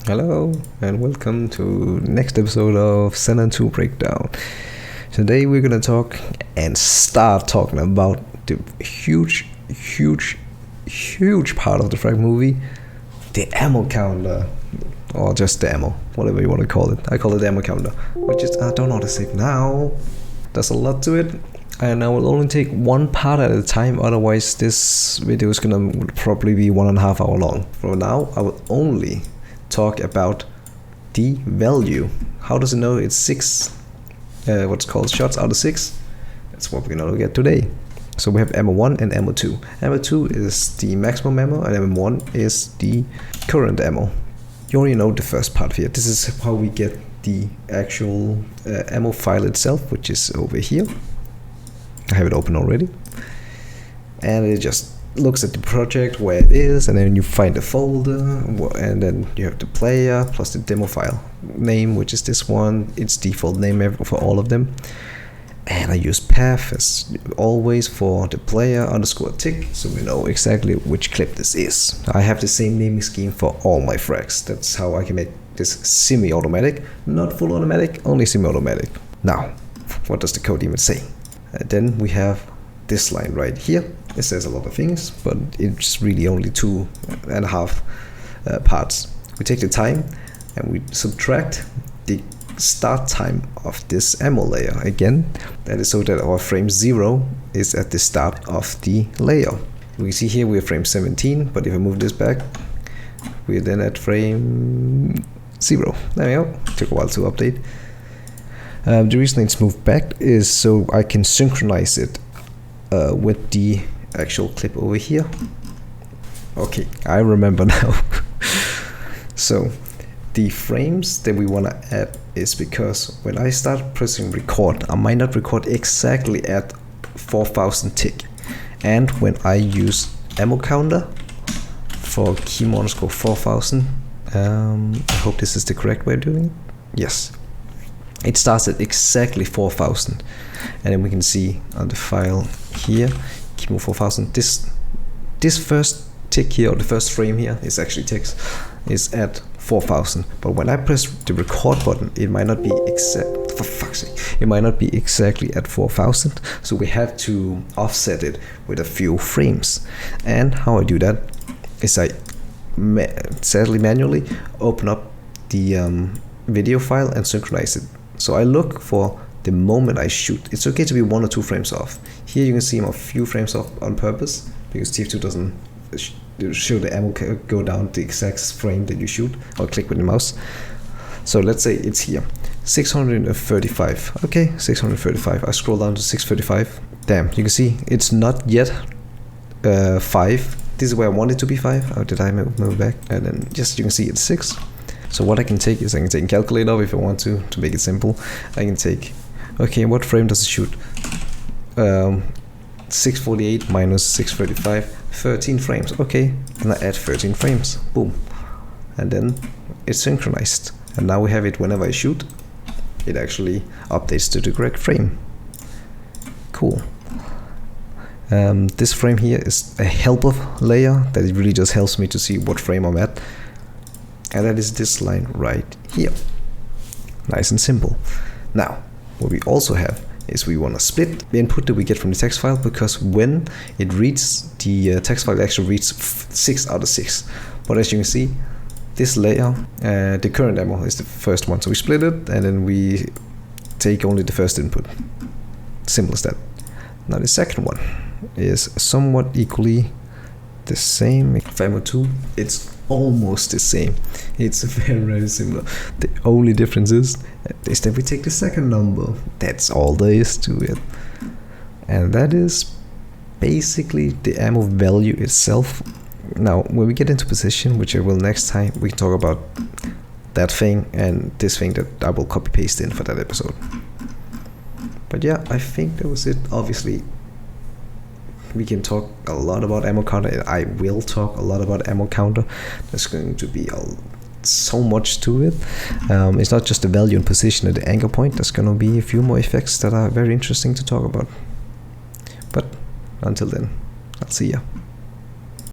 Hello and welcome to next episode of Xenon 2 Breakdown. Today we're gonna talk and start talking about the huge part of the Frag movie, the Ammocounter, or just the ammo, whatever you want to call it. I call it the Ammocounter, which is, I don't know how to say it now. There's a lot to it, and I will only take one part at a time, otherwise this video is gonna probably be 1.5 hours long. For now, I will only talk about the value. How does it know it's 6 what's called shots out of 6? That's what we're gonna look at today. So we have ammo 1 and ammo 2. Ammo 2 is the maximum ammo and ammo 1 is the current ammo. You already know the first part here. This is how we get the actual ammo file itself, which is over here. I have it open already, and it just looks at the project, where it is, and then you find the folder, and then you have the player plus the demo file name, which is this one. It's default name for all of them, and I use path as always for the player _tick, so we know exactly which clip this is. I have the same naming scheme for all my frags. That's how I can make this semi-automatic, not full automatic, only semi-automatic. Now, what does the code even say? Then we have this line right here. It says a lot of things, but it's really only 2.5 parts. We take the time and we subtract the start time of this ammo layer. Again, that is so that our frame 0 is at the start of the layer. We see here we're frame 17, but if I move this back, we're then at frame 0. There we go. Took a while to update. The reason it's moved back is so I can synchronize it with the actual clip over here. Okay, I remember now. So the frames that we want to add is because when I start pressing record, I might not record exactly at 4000 tick, and when I use Ammocounter for key_4000, I hope this is the correct way of doing it. Yes, it starts at exactly 4000, and then we can see on the file here, key_4000, this first tick here, or the first frame here, is actually text, is at 4000. But when I press the record button, it might not be exact. For fuck's sake, it might not be exactly at 4000. So we have to offset it with a few frames. And how I do that is I sadly manually open up the video file and synchronize it. So I look for the moment I shoot. It's okay to be 1 or 2 frames off. Here you can see I'm a few frames off on purpose, because TF2 doesn't show the ammo go down the exact frame that you shoot or click with the mouse. So let's say it's here, 635. Okay, 635. I scroll down to 635. Damn, you can see it's not yet 5. This is where I want it to be 5. Or did I move back? And then just you can see it's 6. So what I can take is I can take a calculator if I want to make it simple. I can take, okay, what frame does it shoot? 648 minus 635, 13 frames. Okay, and I add 13 frames. Boom. And then it's synchronized. And now we have it whenever I shoot, it actually updates to the correct frame. Cool. This frame here is a helper layer that it really just helps me to see what frame I'm at. And that is this line right here. Nice and simple. Now, what we also have is we want to split the input that we get from the text file, because when it reads the text file, it actually reads 6 out of 6. But as you can see, this layer, the current ammo is the first one. So we split it, and then we take only the first input. Simple as that. Now the second one is somewhat equally the same. For ammo 2, it's almost the same. It's very similar. The only difference is that we take the second number. That's all there is to it. And that is basically the ammo value itself. Now, when we get into position, which I will next time, we can talk about that thing and this thing that I will copy paste in for that episode. But yeah, I think that was it. Obviously, we can talk a lot about Ammocounter. I will talk a lot about Ammocounter. There's going to be so much to it. It's not just the value and position at the anchor point. There's going to be a few more effects that are very interesting to talk about. But until then, I'll see ya.